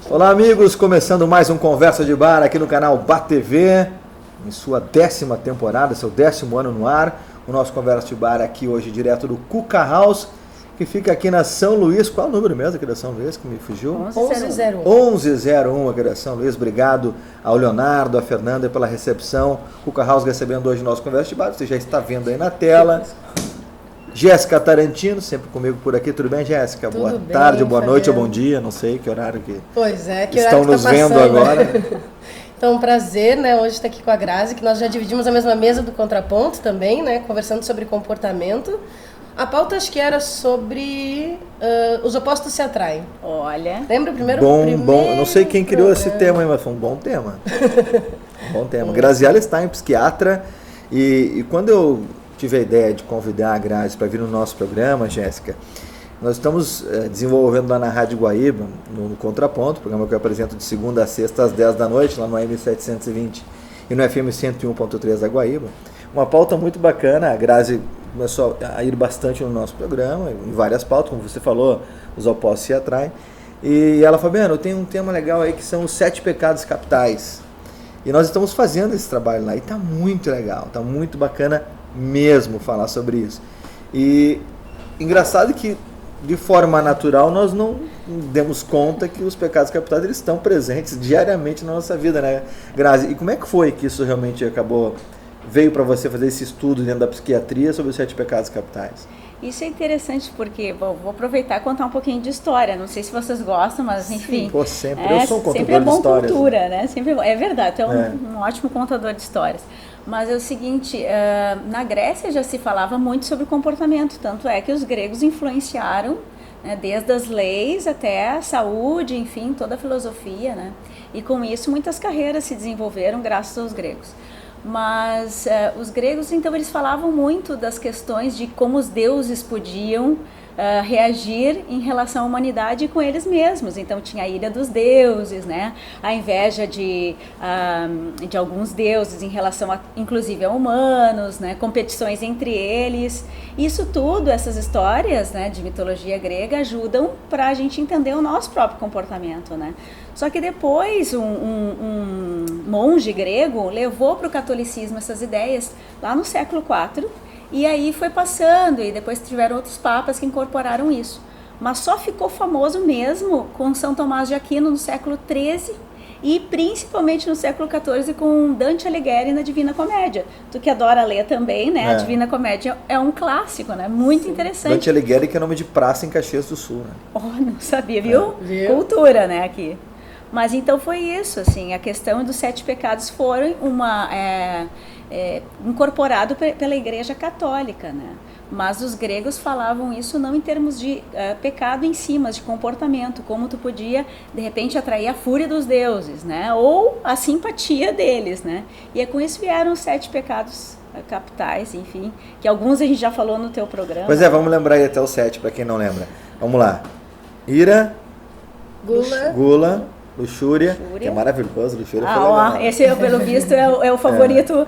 Olá, amigos, começando mais um Conversa de Bar aqui no canal Bar TV, em sua 10ª temporada, seu 10º ano no ar. O nosso Conversa de Bar aqui hoje direto do Cuca House, que fica aqui na São Luís. Qual é o número mesmo aqui da São Luís que me fugiu? 1101 aqui da São Luís. Obrigado ao Leonardo, à Fernanda pela recepção. Cuca House recebendo hoje o nosso Conversa de Bar, você já está vendo aí na tela. Jéssica Tarantino, sempre comigo por aqui. Tudo bem, Jéssica? Boa tarde, boa noite ou bom dia, não sei que horário que pois é, que estão horário nos tá vendo agora. Então, um prazer, né, hoje estar aqui com a Grazi, que nós já dividimos a mesma mesa do Contraponto também, né, conversando sobre comportamento. A pauta acho que era sobre os opostos se atraem. Olha. Lembra o primeiro? Bom. Não sei quem criou esse tema, mas foi um bom tema. Bom tema. Graziela Stein, psiquiatra, e quando eu tive a ideia de convidar a Grazi para vir no nosso programa, Jéssica, nós estamos desenvolvendo lá na Rádio Guaíba, no Contraponto, programa que eu apresento de segunda a sexta às 10 da noite, lá no AM 720 e no FM 101.3 da Guaíba. Uma pauta muito bacana, a Grazi começou a ir bastante no nosso programa, em várias pautas, como você falou, os opostos se atraem. E ela falou, Fabiano, tem um tema legal aí que são os 7 pecados capitais. E nós estamos fazendo esse trabalho lá e está muito legal, está muito bacana mesmo falar sobre isso. E engraçado que de forma natural nós não demos conta que os pecados capitais eles estão presentes diariamente na nossa vida, né, Grazi? E como é que foi que isso realmente veio para você fazer esse estudo dentro da psiquiatria sobre os 7 pecados capitais? Isso é interessante porque, vou aproveitar e contar um pouquinho de história. Não sei se vocês gostam, mas enfim. Pô, sempre. Eu sou um contador sempre é bom de histórias. Cultura, né? Sempre é verdade, tu é um ótimo contador de histórias. Mas é o seguinte, na Grécia já se falava muito sobre comportamento, tanto é que os gregos influenciaram, né, desde as leis até a saúde, enfim, toda a filosofia, né? E com isso muitas carreiras se desenvolveram graças aos gregos. Mas os gregos, então, eles falavam muito das questões de como os deuses podiam reagir em relação à humanidade com eles mesmos. Então tinha a ira dos deuses, né? A inveja de alguns deuses em relação inclusive a humanos, né? Competições entre eles. Isso tudo, essas histórias, né, de mitologia grega ajudam para a gente entender o nosso próprio comportamento, né? Só que depois um monge grego levou para o catolicismo essas ideias lá no século IV. E aí foi passando, e depois tiveram outros papas que incorporaram isso. Mas só ficou famoso mesmo com São Tomás de Aquino no século XIII e principalmente no século XIV com Dante Alighieri na Divina Comédia. Tu que adora ler também, né? A Divina Comédia é um clássico, né? Muito interessante. Dante Alighieri, que é nome de praça em Caxias do Sul, né? Oh, não sabia, viu? Cultura, né, aqui. Mas então foi isso, assim, a questão dos 7 pecados foram incorporado pela Igreja Católica, né? Mas os gregos falavam isso não em termos de pecado em si, mas de comportamento, como tu podia, de repente, atrair a fúria dos deuses, né? Ou a simpatia deles, né? E com isso vieram os 7 pecados capitais, enfim, que alguns a gente já falou no teu programa. Pois vamos lembrar aí até o 7, para quem não lembra. Vamos lá. Ira, gula, luxúria, que é maravilhoso, luxúria foi legal. Esse, pelo visto, é o favorito.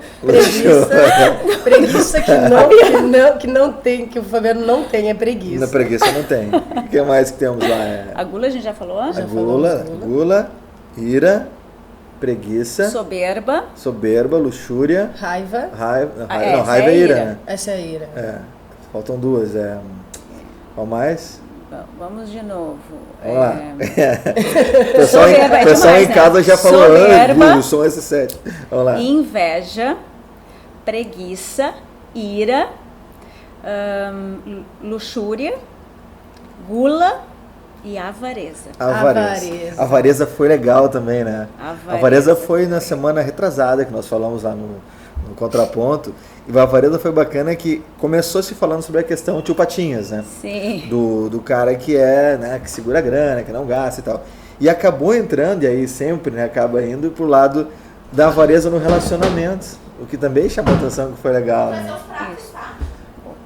Preguiça que não tem, que o Fabiano não tem, é preguiça. Na preguiça não tem. O que mais que temos lá? A gula a gente já falou? Gula, ira, preguiça, soberba, luxúria, raiva. Raiva é ira, né? Essa é a ira. Faltam 2, qual mais? Vamos de novo. Vamos lá. O pessoal em casa já falou, são esses 7. Vamos lá. Inveja, preguiça, ira, luxúria, gula e avareza. Avareza foi legal também, né? Avareza foi na semana retrasada que nós falamos lá no Contraponto. E a avareza foi bacana que começou se falando sobre a questão tio Patinhas, né? Sim. Do cara que né, que segura a grana, que não gasta e tal. E acabou entrando, e aí sempre, né, acaba indo pro lado da avareza no relacionamento, o que também chamou a atenção, que foi legal. Né?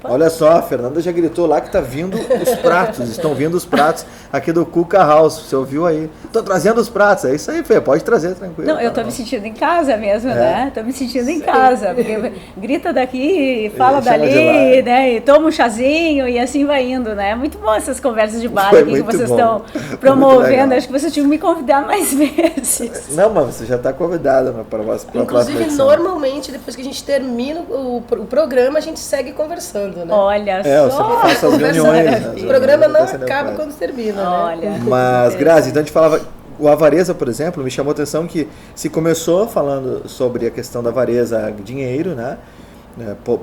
Opa. Olha só, a Fernanda já gritou lá que tá vindo os pratos, estão vindo os pratos aqui do Cuca House, você ouviu aí? Tô trazendo os pratos, é isso aí, Fê, pode trazer, tranquilo. Não, eu tô me sentindo em casa mesmo, né? Tô me sentindo em casa, porque grita daqui, fala dali, né? E toma um chazinho e assim vai indo, né? Muito bom essas conversas de bar aqui que vocês estão promovendo, acho que vocês tinham que me convidar mais vezes. Não, mas você já está convidada para a próxima. Inclusive, normalmente, depois que a gente termina o programa, a gente segue conversando, né? Olha só! Você faz essas reuniões. O programa não acaba quando termina, Olha, né? Mas, Grazi, então a gente falava... O Avareza, por exemplo, me chamou a atenção que se começou falando sobre a questão da avareza dinheiro, né?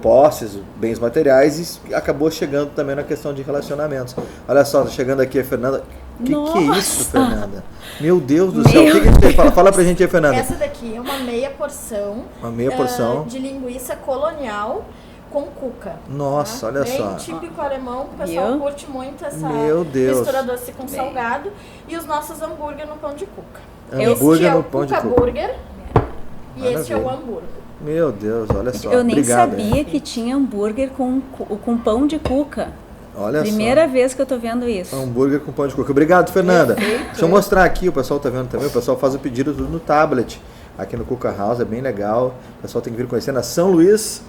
Posses, bens materiais, e acabou chegando também na questão de relacionamentos. Olha só, chegando aqui a Fernanda. Que é isso, Fernanda? Meu Deus do céu, o que a gente tem? Fala pra gente aí, Fernanda. Essa daqui é uma meia porção. Uma meia porção de linguiça colonial com cuca. Nossa, olha bem só. Típico alemão, o pessoal curte muito essa mistura doce com salgado. E os nossos hambúrguer no pão de cuca. Hambúrguer no pão de cuca. Burger, e esse é o hambúrguer. Meu Deus, olha só. Eu nem Obrigado, sabia que tinha hambúrguer com pão de cuca. Olha Primeira só. vez que eu tô vendo isso. Hambúrguer com pão de cuca. Obrigado, Fernanda. Deixa eu mostrar aqui, o pessoal tá vendo também. O pessoal faz o pedido tudo no tablet. Aqui no Cuca House, é bem legal. O pessoal tem que vir conhecer na São Luís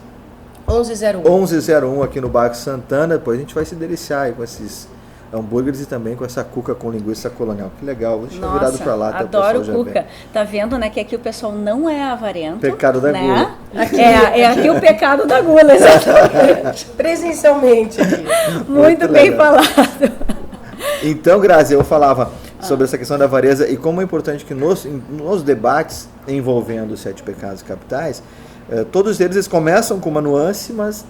1101 aqui no bairro Santana. Depois a gente vai se deliciar aí com esses hambúrgueres e também com essa cuca com linguiça colonial. Que legal, deixa eu virado pra lá. Adoro cuca. Tá vendo, né, que aqui o pessoal não é avarento. Pecado da gula. É aqui o pecado da gula, exatamente. Presencialmente aqui. Muito bem falado. Então, Grazi, eu falava sobre essa questão da avareza e como é importante que nos debates envolvendo os 7 pecados capitais, todos eles começam com uma nuance, mas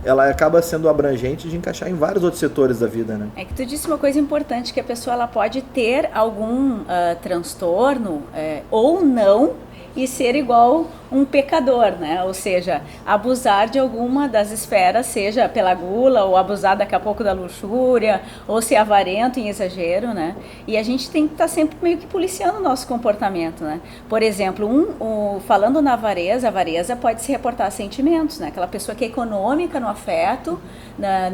ela acaba sendo abrangente de encaixar em vários outros setores da vida, né? É que tu disse uma coisa importante, que a pessoa ela pode ter algum transtorno ou não e ser igual um pecador, né? Ou seja, abusar de alguma das esferas, seja pela gula ou abusar daqui a pouco da luxúria ou ser avarento em exagero, né? E a gente tem que estar sempre meio que policiando o nosso comportamento, né? Por exemplo, falando na avareza, a avareza pode se reportar a sentimentos, né? Aquela pessoa que é econômica no afeto,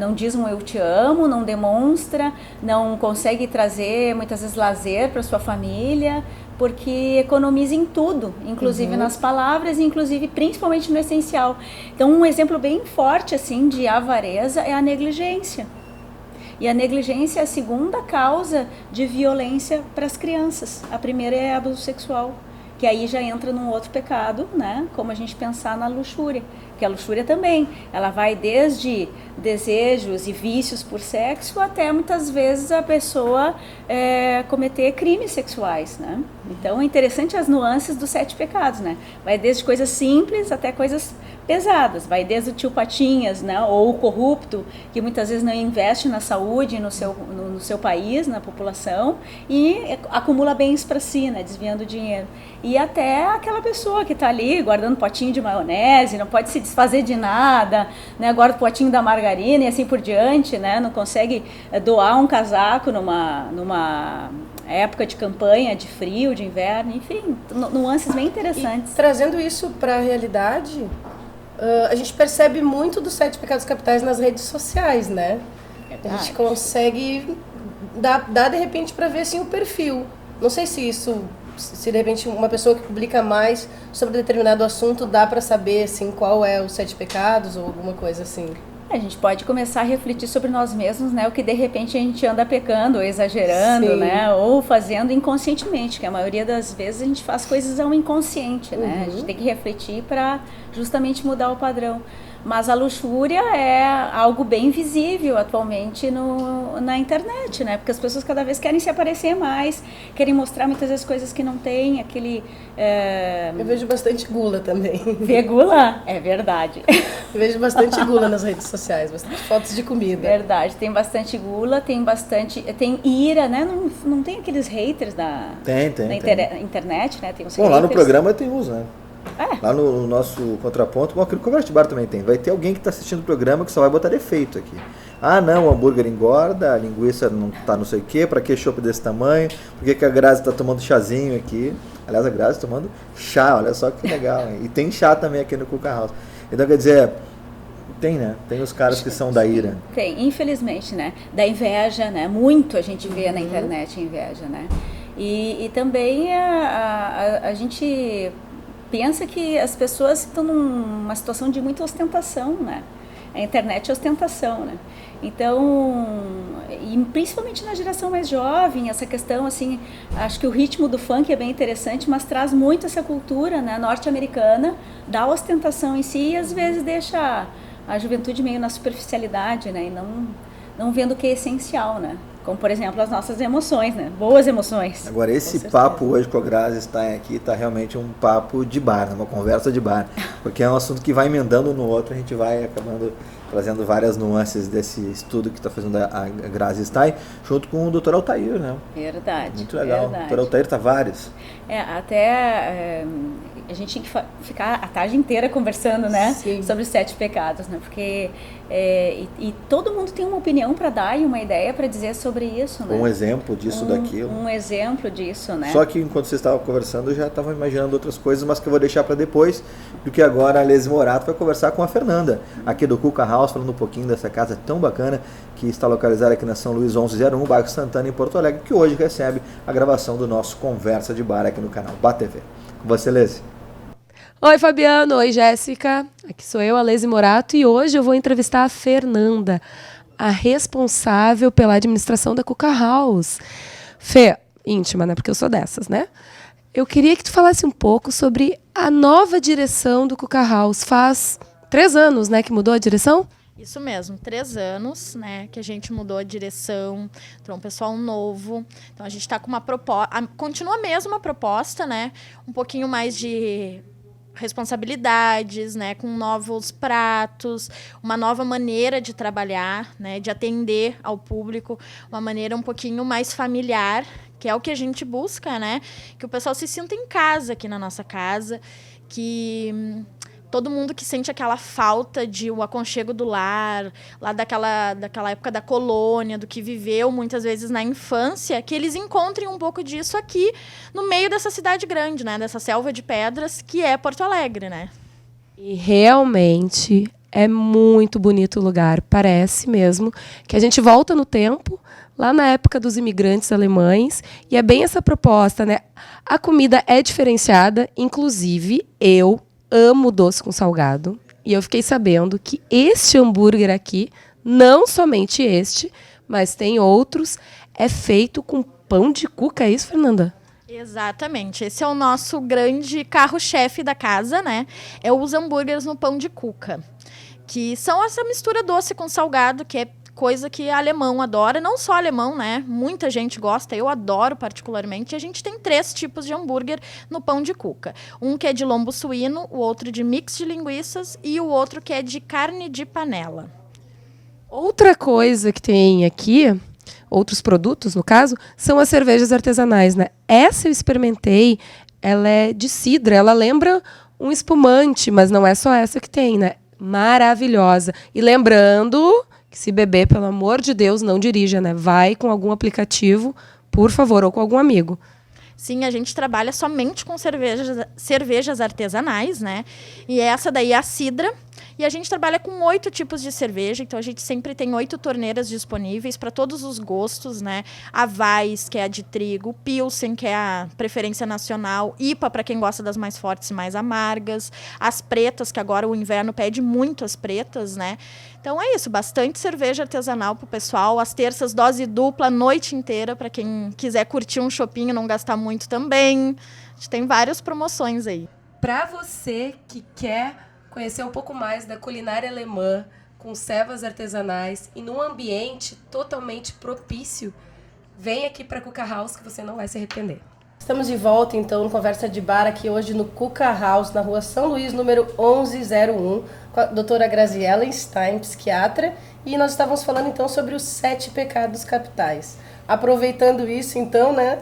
não diz um eu te amo, não demonstra, não consegue trazer muitas vezes lazer para sua família, porque economiza em tudo, inclusive nas palavras, inclusive principalmente no essencial. Então, um exemplo bem forte assim de avareza é a negligência. E a negligência é a segunda causa de violência para as crianças. A primeira é abuso sexual, que aí já entra num outro pecado, né? Como a gente pensar na luxúria, que a luxúria também, ela vai desde desejos e vícios por sexo até muitas vezes a pessoa cometer crimes sexuais, né? Então é interessante as nuances dos 7 pecados, né? Vai desde coisas simples até coisas pesadas, vai desde o tio Patinhas, né? Ou o corrupto, que muitas vezes não investe na saúde no seu país, na população, e acumula bens para si, né? Desviando dinheiro. E até aquela pessoa que está ali guardando potinho de maionese, não pode se desfazer de nada, né? Guarda o potinho da margarina e assim por diante, né? Não consegue doar um casaco numa época de campanha, de frio, de inverno, enfim, nuances bem interessantes. E, trazendo isso para a realidade, a gente percebe muito dos 7 pecados capitais nas redes sociais, né? A gente consegue dar de repente para ver assim o perfil. Não sei se de repente uma pessoa que publica mais sobre determinado assunto dá para saber assim qual é os 7 pecados ou alguma coisa assim. A gente pode começar a refletir sobre nós mesmos, né? O que de repente a gente anda pecando, ou exagerando, Sim. né? Ou fazendo inconscientemente, que a maioria das vezes a gente faz coisas ao inconsciente, né? A gente tem que refletir para justamente mudar o padrão. Mas a luxúria é algo bem visível atualmente na internet, né? Porque as pessoas cada vez querem se aparecer mais, querem mostrar muitas vezes coisas que não tem, Eu vejo bastante gula também. Vê gula? É verdade. Eu vejo bastante gula nas redes sociais, bastante fotos de comida. Verdade, tem bastante gula, tem ira, né? Não tem aqueles haters da internet, né? Tem os haters. Lá no programa tem uns, né? Lá no nosso contraponto, bom, aqui no Conversa de Bar também tem. Vai ter alguém que está assistindo o programa que só vai botar defeito aqui. Ah, não, o hambúrguer engorda, a linguiça não tá não sei o quê, pra que chopp desse tamanho? Por que a Grazi tá tomando chazinho aqui? Aliás, a Grazi tomando chá, olha só que legal. Hein? E tem chá também aqui no Cuca House. Então, quer dizer, Tem, né? Tem os caras que são da ira. Tem, infelizmente, né? Da inveja, né? Muito a gente vê na internet inveja, né? E também a gente pensa que as pessoas estão numa situação de muita ostentação, né? A internet é ostentação, né? Então, e principalmente na geração mais jovem, essa questão, assim, acho que o ritmo do funk é bem interessante, mas traz muito essa cultura, né, norte-americana, da ostentação em si, e às vezes deixa a juventude meio na superficialidade, né, e não vendo o que é essencial, né? Como, por exemplo, as nossas emoções, né? Boas emoções. Agora, esse papo hoje com a Grazi Stein aqui está realmente um papo de bar, né? Uma conversa de bar. Porque é um assunto que vai emendando no outro, a gente vai acabando trazendo várias nuances desse estudo que está fazendo a Grazi Stein, junto com o Dr. Altair, né? Verdade. Muito legal. Verdade. O Dr. Altair Tavares. A gente tinha que ficar a tarde inteira conversando, né? Sim. Sobre os 7 pecados, né? Porque e todo mundo tem uma opinião para dar e uma ideia para dizer sobre isso, né? Um exemplo disso, daquilo. Um exemplo disso, né? Só que enquanto vocês estavam conversando, eu já estava imaginando outras coisas, mas que eu vou deixar para depois, porque agora a Lese Morato vai conversar com a Fernanda, aqui do Cuca House, falando um pouquinho dessa casa tão bacana, que está localizada aqui na São Luís 1101, bairro Santana, em Porto Alegre, que hoje recebe a gravação do nosso Conversa de Bar aqui no canal BATV. Com você, Lese. Oi, Fabiano. Oi, Jéssica. Aqui sou eu, a Lese Morato, e hoje eu vou entrevistar a Fernanda, a responsável pela administração da Cuca House. Fê, íntima, né? Porque eu sou dessas, né? Eu queria que tu falasse um pouco sobre a nova direção do Cuca House. Faz 3 anos, né, que mudou a direção? Isso mesmo, 3 anos, né, que a gente mudou a direção, entrou um pessoal novo. Então a gente está com uma proposta, continua a mesma proposta, né, um pouquinho mais de responsabilidades, né, com novos pratos, uma nova maneira de trabalhar, né, de atender ao público, uma maneira um pouquinho mais familiar, que é o que a gente busca, né, que o pessoal se sinta em casa aqui na nossa casa, que todo mundo que sente aquela falta de o aconchego do lar, lá daquela época da colônia, do que viveu muitas vezes na infância, que eles encontrem um pouco disso aqui no meio dessa cidade grande, né? Dessa selva de pedras que é Porto Alegre, né? E realmente é muito bonito o lugar. Parece mesmo que a gente volta no tempo, lá na época dos imigrantes alemães, e é bem essa proposta, né? A comida é diferenciada, inclusive eu amo doce com salgado. E eu fiquei sabendo que este hambúrguer aqui, não somente este, mas tem outros, é feito com pão de cuca. É isso, Fernanda? Exatamente. Esse é o nosso grande carro-chefe da casa, né? É os hambúrgueres no pão de cuca, que são essa mistura doce com salgado, que é coisa que alemão adora, não só alemão, né? Muita gente gosta, eu adoro particularmente. A gente tem 3 tipos de hambúrguer no pão de cuca. Um que é de lombo suíno, o outro de mix de linguiças e o outro que é de carne de panela. Outra coisa que tem aqui, outros produtos, no caso, são as cervejas artesanais, né? Essa eu experimentei, ela é de cidra, ela lembra um espumante, mas não é só essa que tem, né? Maravilhosa. E lembrando que se beber, pelo amor de Deus, não dirija, né? Vai com algum aplicativo, por favor, ou com algum amigo. Sim, a gente trabalha somente com cervejas artesanais, né? E essa daí é a cidra. E a gente trabalha com 8 tipos de cerveja, então a gente sempre tem 8 torneiras disponíveis para todos os gostos, né? A Weiss, que é a de trigo, Pilsen, que é a preferência nacional, IPA, para quem gosta das mais fortes e mais amargas, as pretas, que agora o inverno pede muito as pretas, né? Então é isso, bastante cerveja artesanal pro pessoal, as terças dose dupla a noite inteira, para quem quiser curtir um chopinho e não gastar muito também. A gente tem várias promoções aí. Para você que quer conhecer um pouco mais da culinária alemã, com cevas artesanais e num ambiente totalmente propício, vem aqui para a Cuca House que você não vai se arrepender. Estamos de volta, então, no Conversa de Bar, aqui hoje no Cuca House, na rua São Luís, número 1101, com a doutora Graziela Stein, psiquiatra, e nós estávamos falando, então, sobre os 7 pecados capitais. Aproveitando isso, então, né,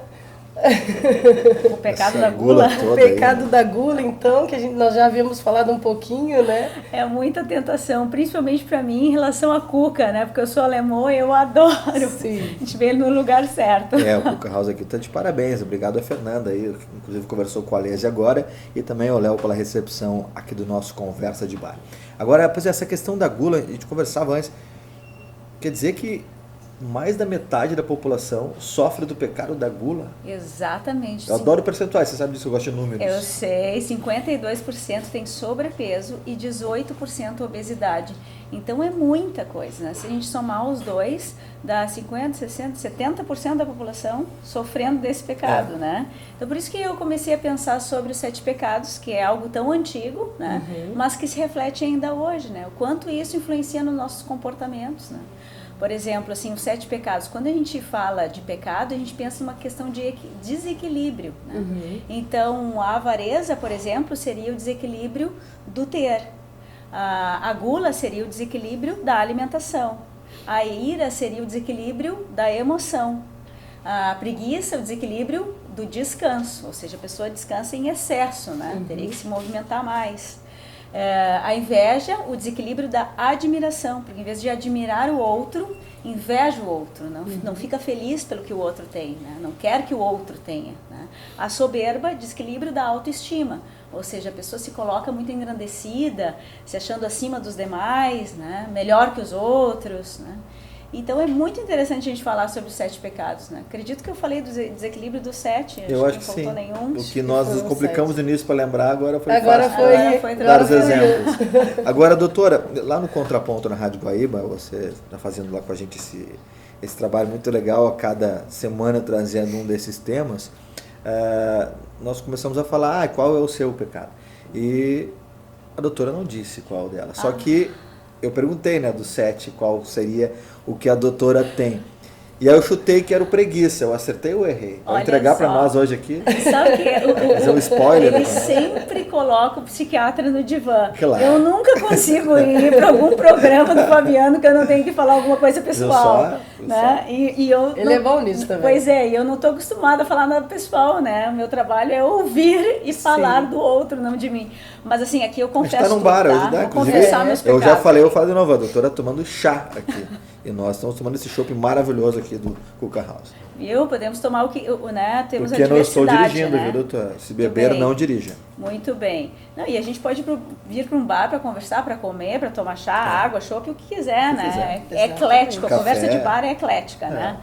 O pecado Essa da gula. toda O pecado da gula, então, que nós já havíamos falado um pouquinho, né? É muita tentação, principalmente para mim em relação à cuca, né? Porque eu sou alemã e eu adoro. Sim. A gente veio no lugar certo. O Cuca House aqui tá de parabéns. Obrigado a Fernanda aí, que inclusive conversou com a Lésia agora, e também ao Léo pela recepção aqui do nosso Conversa de Bar. Agora, pois essa questão da gula, a gente conversava antes, quer dizer que mais da metade da população sofre do pecado da gula? Exatamente. Eu adoro percentuais, você sabe disso, eu gosto de números. Eu sei, 52% tem sobrepeso e 18% obesidade. Então é muita coisa, né? Se a gente somar os dois, dá 50%, 60%, 70% da população sofrendo desse pecado, né? Então por isso que eu comecei a pensar sobre os 7 pecados, que é algo tão antigo, né? Mas que se reflete ainda hoje, né? O quanto isso influencia nos nossos comportamentos, né? Por exemplo, assim, os 7 pecados. Quando a gente fala de pecado, a gente pensa numa questão de desequilíbrio, né? Então, a avareza, por exemplo, seria o desequilíbrio do ter. A gula seria o desequilíbrio da alimentação. A ira seria o desequilíbrio da emoção. A preguiça, o desequilíbrio do descanso. Ou seja, a pessoa descansa em excesso, né? Teria que se movimentar mais. A inveja, o desequilíbrio da admiração, porque em vez de admirar o outro, inveja o outro, não fica feliz pelo que o outro tem, né? Não quer que o outro tenha, né? A soberba, desequilíbrio da autoestima, ou seja, a pessoa se coloca muito engrandecida, se achando acima dos demais, né? Melhor que os outros, né? Então é muito interessante a gente falar sobre os 7 pecados, né? Acredito que eu falei do desequilíbrio dos 7, Eu acho que que não sim. faltou nenhum. O que nós nos complicamos no início para lembrar, agora foi Agora fácil. foi Dar os exemplos. Agora, doutora, lá no Contraponto na Rádio Guaíba, você está fazendo lá com a gente esse trabalho muito legal, a cada semana trazendo um desses temas. Nós começamos a falar, qual é o seu pecado? E a doutora não disse qual dela. Só que eu perguntei, né, dos 7, qual seria o que a doutora tem. E aí eu chutei que era o preguiça. Eu acertei ou errei? Vou entregar para nós hoje aqui. Sabe o que? Fazer um spoiler. Ele sempre coloca o psiquiatra no divã. Claro. Eu nunca consigo ir para algum programa do Fabiano que eu não tenho que falar alguma coisa pessoal. Né? E eu Ele é bom nisso também. Pois é, e eu não estou acostumada a falar nada pessoal, né? O meu trabalho é ouvir e falar do outro, não de mim. Mas assim, aqui eu confesso. Está num bar hoje, né? Vou confessar meus eu pecados. já falei, eu falo de novo, a doutora tomando chá aqui. E nós estamos tomando esse chopp maravilhoso aqui do Cuca House. Viu? Podemos tomar o que, né? Temos porque a diversidade, não estou dirigindo, né? viu, doutora? Se beber, não dirija. Muito bem. Não, e a gente pode vir para um bar para conversar, para comer, para tomar chá, água, chopp, o que quiser, né? É eclético, a conversa de bar é eclética, né?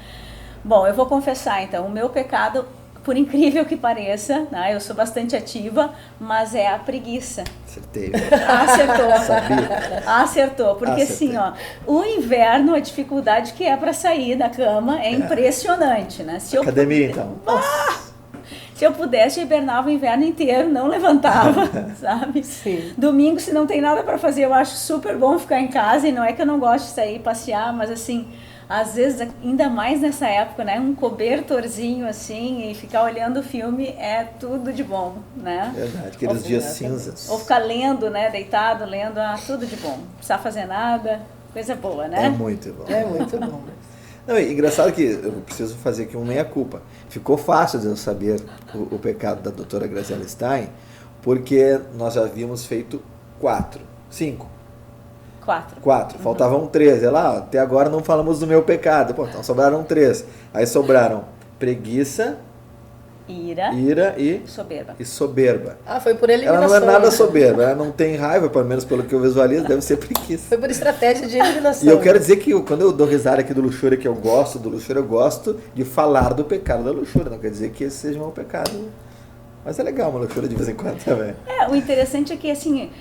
Bom, eu vou confessar então, o meu pecado, por incrível que pareça, né? Eu sou bastante ativa, mas é a preguiça. Acertei. Acertou. Sabia? Acertou, porque assim, ó, o inverno, a dificuldade que é para sair da cama é impressionante, né? Se Academia, então. Se eu pudesse, eu hibernava o inverno inteiro, não levantava, sabe? Sim. Domingo, se não tem nada para fazer, eu acho super bom ficar em casa, e não é que eu não gosto de sair passear, mas assim, às vezes, ainda mais nessa época, né? Um cobertorzinho assim e ficar olhando o filme é tudo de bom, né? Verdade, aqueles dias cinzas. Ou ficar lendo, né? Deitado, lendo, tudo de bom. Não precisar fazer nada, coisa boa, né? É muito bom. É muito bom. Não, e engraçado que eu preciso fazer aqui um meia-culpa. Ficou fácil de eu saber o pecado da doutora Graziela Stein, porque nós já havíamos feito 5. 4. Faltavam 13. Ela, até agora não falamos do meu pecado. Pô, então sobraram 3. Aí sobraram preguiça, ira e soberba. Foi por eliminação. Ela não é nada soberba, ela não tem raiva, pelo menos pelo que eu visualizo, deve ser preguiça. Foi por estratégia de eliminação. E eu quero dizer que quando eu dou risada aqui do luxúria, que eu gosto do luxúria, eu gosto de falar do pecado da luxúria. Não quer dizer que esse seja um pecado. Mas é legal uma luxúria de vez em quando também. O interessante é que, assim,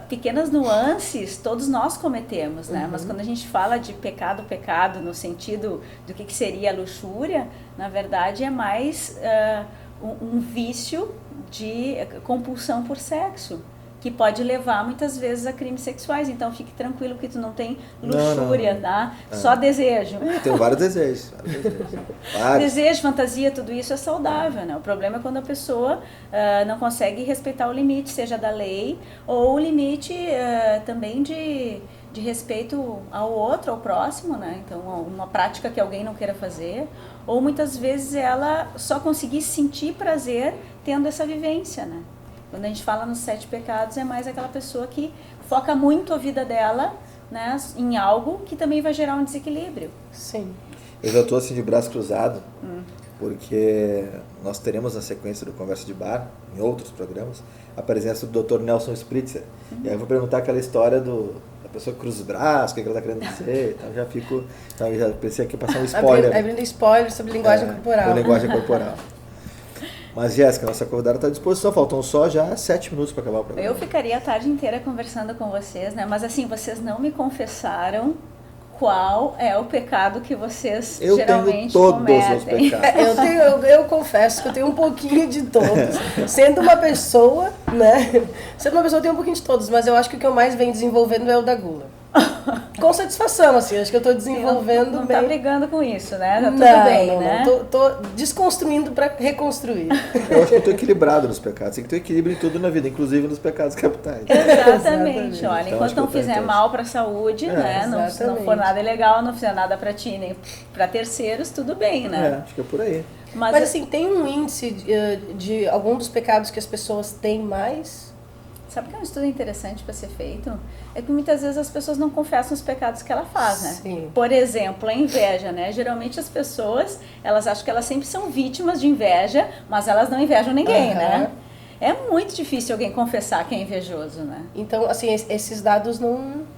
pequenas nuances todos nós cometemos, né? Mas quando a gente fala de pecado, no sentido do que seria a luxúria, na verdade é mais um vício de compulsão por sexo. que pode levar muitas vezes a crimes sexuais. Então fique tranquilo que tu não tem luxúria, tá? Só desejo. Tenho vários desejos. Desejo, fantasia, tudo isso é saudável, né? O problema é quando a pessoa não consegue respeitar o limite, seja da lei ou o limite também de respeito ao outro, ao próximo, né? Então, uma prática que alguém não queira fazer, ou muitas vezes ela só conseguir sentir prazer tendo essa vivência, né? Quando a gente fala nos 7 pecados, é mais aquela pessoa que foca muito a vida dela, né, em algo que também vai gerar um desequilíbrio. Sim. Eu já estou assim de braço cruzado, porque nós teremos na sequência do Conversa de Bar, em outros programas, a presença do Dr. Nelson Spritzer. E aí eu vou perguntar aquela história da pessoa que cruza os braços, o que ela está querendo dizer. Então eu já pensei aqui passar um spoiler. Abrindo spoiler sobre linguagem corporal. Sobre linguagem corporal. Mas, Jéssica, nossa convidada está à disposição. Faltam só já 7 minutos para acabar o programa. Eu ficaria a tarde inteira conversando com vocês, né? Mas assim, vocês não me confessaram qual é o pecado que vocês geralmente cometem. Eu tenho todos os pecados. Eu confesso que eu tenho um pouquinho de todos. Sendo uma pessoa, né? Sendo uma pessoa, eu tenho um pouquinho de todos, mas eu acho que o que eu mais venho desenvolvendo é o da gula. Com satisfação, assim, acho que eu tô desenvolvendo não bem. Tá brigando com isso, né? Tá tudo bem, né? Tô desconstruindo para reconstruir. Eu acho que eu tô equilibrado nos pecados. Tem que ter equilíbrio em tudo na vida, inclusive nos pecados capitais. Exatamente. Olha, Então, enquanto não fizer mal para a saúde, né? Não for nada ilegal, não fizer nada para ti nem para terceiros, tudo bem, né? Acho que é por aí. Mas assim, tem um índice de algum dos pecados que as pessoas têm mais? Sabe que é um estudo interessante para ser feito? É que muitas vezes as pessoas não confessam os pecados que ela faz, né? Sim. Por exemplo, a inveja, né? Geralmente as pessoas, elas acham que elas sempre são vítimas de inveja, mas elas não invejam ninguém, né? É muito difícil alguém confessar que é invejoso, né? Então, assim, esses dados não...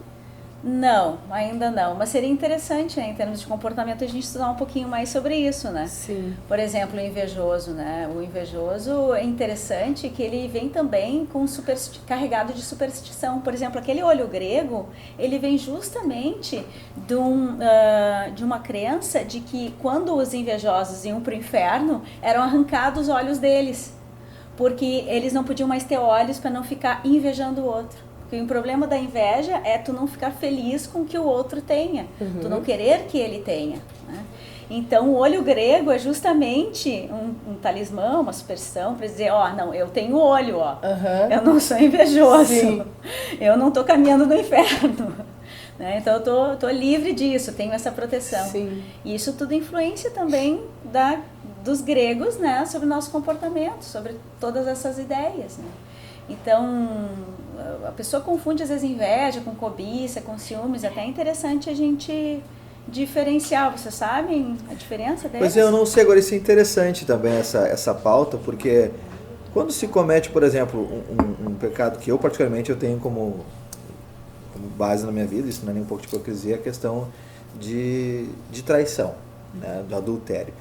Não, ainda não. Mas seria interessante, né, em termos de comportamento, a gente estudar um pouquinho mais sobre isso, né? Sim. Por exemplo, o invejoso, né? O invejoso é interessante que ele vem também carregado de superstição. Por exemplo, aquele olho grego, ele vem justamente de uma crença de que quando os invejosos iam para o inferno, eram arrancados os olhos deles, porque eles não podiam mais ter olhos para não ficar invejando o outro. Porque o problema da inveja é tu não ficar feliz com o que o outro tenha, tu não querer que ele tenha, né? Então, o olho grego é justamente um talismã, uma superstição para dizer, não, eu tenho olho, eu não sou invejoso, sim, eu não estou caminhando no inferno, né? Então, eu tô livre disso, tenho essa proteção. Sim. E isso tudo influencia também dos gregos, né, sobre o nosso comportamento, sobre todas essas ideias, né? Então, a pessoa confunde às vezes inveja com cobiça, com ciúmes. Até é interessante a gente diferenciar. Vocês sabem a diferença deles? Pois é, eu não sei. Agora, isso é interessante também, essa pauta, porque quando se comete, por exemplo, um pecado que eu particularmente eu tenho como base na minha vida, isso não é nem um pouco de hipocrisia, é a questão de traição, né, do adultério.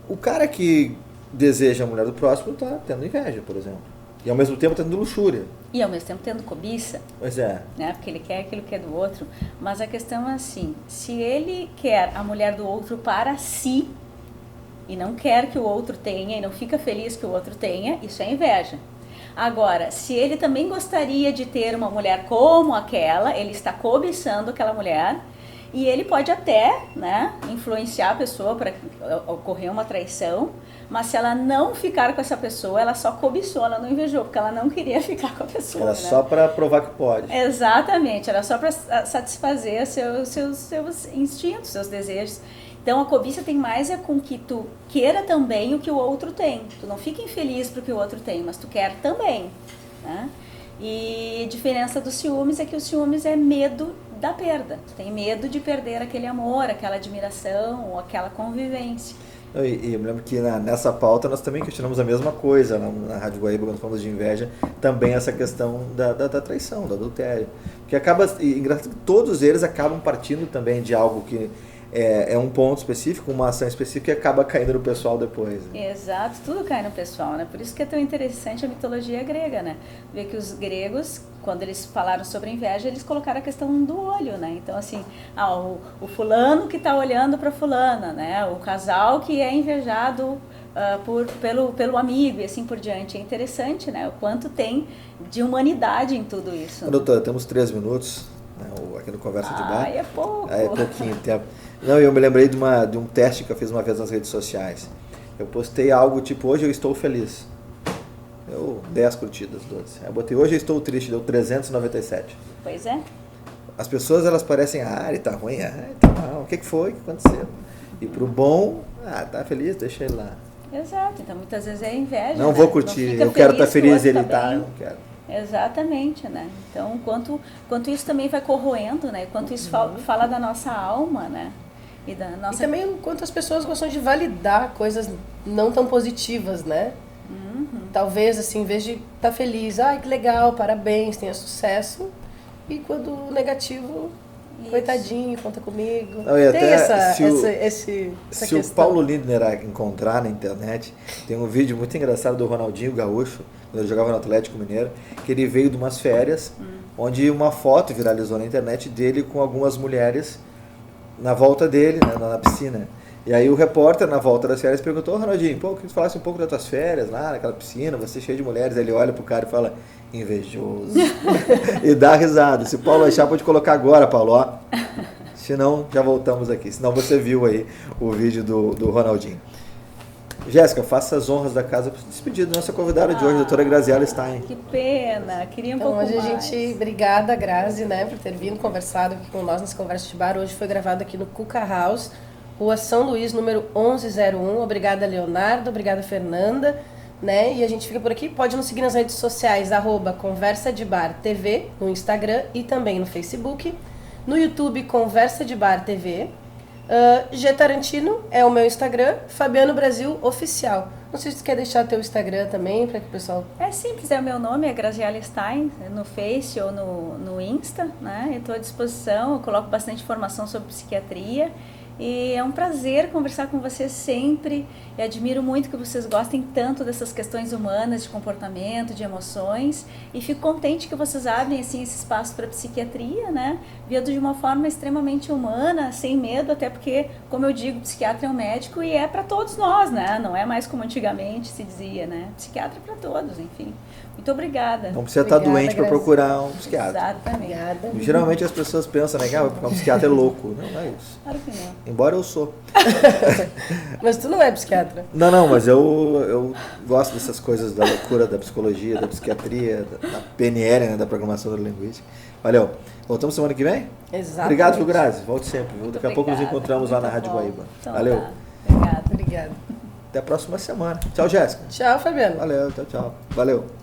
O cara que deseja a mulher do próximo está tendo inveja, por exemplo. E ao mesmo tempo tendo luxúria. E ao mesmo tempo tendo cobiça. Pois é. Né? Porque ele quer aquilo que é do outro. Mas a questão é assim, se ele quer a mulher do outro para si, e não quer que o outro tenha, e não fica feliz que o outro tenha, isso é inveja. Agora, se ele também gostaria de ter uma mulher como aquela, ele está cobiçando aquela mulher, e ele pode até, né, influenciar a pessoa para ocorrer uma traição, mas se ela não ficar com essa pessoa, ela só cobiçou, ela não invejou, porque ela não queria ficar com a pessoa. Era, né, só para provar que pode. Exatamente, era só para satisfazer seus instintos, seus desejos. Então a cobiça tem mais com que tu queira também o que o outro tem. Tu não fica infeliz porque o outro tem, mas tu quer também, né? E a diferença dos ciúmes é que o ciúmes é medo da perda. Tu tem medo de perder aquele amor, aquela admiração ou aquela convivência. E eu me lembro que nessa pauta nós também questionamos a mesma coisa na Rádio Guaíba, quando falamos de inveja, também essa questão da traição, do adultério. Que acaba, engraçado que todos eles acabam partindo também de algo que é um ponto específico, uma ação específica e acaba caindo no pessoal depois. Né? Exato, tudo cai no pessoal, né? Por isso que é tão interessante a mitologia grega, né? Ver que os gregos, quando eles falaram sobre inveja, eles colocaram a questão do olho, né? Então, assim, o fulano que está olhando para fulana, né? O casal que é invejado pelo amigo e assim por diante. É interessante, né? O quanto tem de humanidade em tudo isso. Doutora, temos 3 minutos, né, aqui no Conversa de Bar. É pouco. É pouquinho tempo. Não, eu me lembrei de um teste que eu fiz uma vez nas redes sociais. Eu postei algo tipo, hoje eu estou feliz. 10 curtidas, 12. Aí eu botei, hoje eu estou triste, deu 397. Pois é. As pessoas, elas parecem, ele tá ruim, ele tá mal, o que foi, o que aconteceu? E pro bom, tá feliz, deixa ele lá. Exato, então muitas vezes é inveja. Não vou curtir, eu quero estar feliz e ele tá, eu não quero. Exatamente, né? Então, quanto isso também vai corroendo, né? Quanto isso fala da nossa alma, né? E também o quanto as pessoas gostam de validar coisas não tão positivas, né? Talvez, assim, em vez de estar feliz, que legal, parabéns, tenha sucesso. E quando negativo, coitadinho, conta comigo. Não, e tem até essa se questão. o Paulo Lindner encontrar na internet, tem um vídeo muito engraçado do Ronaldinho Gaúcho, quando ele jogava no Atlético Mineiro, que ele veio de umas férias, onde uma foto viralizou na internet dele com algumas mulheres na volta dele, né, na piscina. E aí o repórter, na volta das férias, perguntou, Ronaldinho, queria que tu falasse um pouco das tuas férias lá naquela piscina, você cheio de mulheres. Aí ele olha pro cara e fala, invejoso. E dá risada. Se o Paulo achar, pode colocar agora, Paulo, ó. Senão, já voltamos aqui. Senão você viu aí o vídeo do Ronaldinho. Jéssica, faça as honras da casa para se despedir da nossa convidada de hoje, a doutora Graziela Stein. Que pena, queria um pouco hoje mais. A gente, obrigada, Grazi, né, por ter vindo conversado aqui com nós nessa Conversa de Bar. Hoje foi gravado aqui no Cuca House, Rua São Luís, número 1101. Obrigada, Leonardo, obrigada, Fernanda. Né? E a gente fica por aqui. Pode nos seguir nas redes sociais, @Conversa de Bar TV, no Instagram e também no Facebook. No YouTube, Conversa de Bar TV. G Tarantino é o meu Instagram, Fabiano Brasil Oficial. Não sei se você quer deixar teu Instagram também, para que o pessoal... É simples, é o meu nome, é Graziela Stein, no Face ou no Insta, né? Eu estou à disposição, eu coloco bastante informação sobre psiquiatria. E é um prazer conversar com vocês sempre. Eu admiro muito que vocês gostem tanto dessas questões humanas, de comportamento, de emoções. E fico contente que vocês abrem assim, esse espaço para a psiquiatria, né? Vendo de uma forma extremamente humana, sem medo, até porque, como eu digo, psiquiatra é um médico e é para todos nós, né? Não é mais como antigamente se dizia, né? Psiquiatra é para todos, enfim. Muito obrigada. Não precisa estar doente para procurar um psiquiatra. Exatamente. Obrigada. Geralmente as pessoas pensam, né, que um psiquiatra é louco. Não é isso. Claro que não. Embora eu sou. Mas tu não é psiquiatra. Não, mas eu gosto dessas coisas da loucura, da psicologia, da psiquiatria, da PNL, né, da programação neurolinguística. Valeu. Voltamos semana que vem? Exatamente. Obrigado, viu, Grazi? Volte sempre. Viu? Daqui a pouco nos Obrigada. encontramos lá na Muito Rádio bom. Guaíba. Então, Valeu. Tá. Obrigada. Obrigada. Até a próxima semana. Tchau, Jéssica. Tchau, Fabiano. Valeu, tchau. Valeu.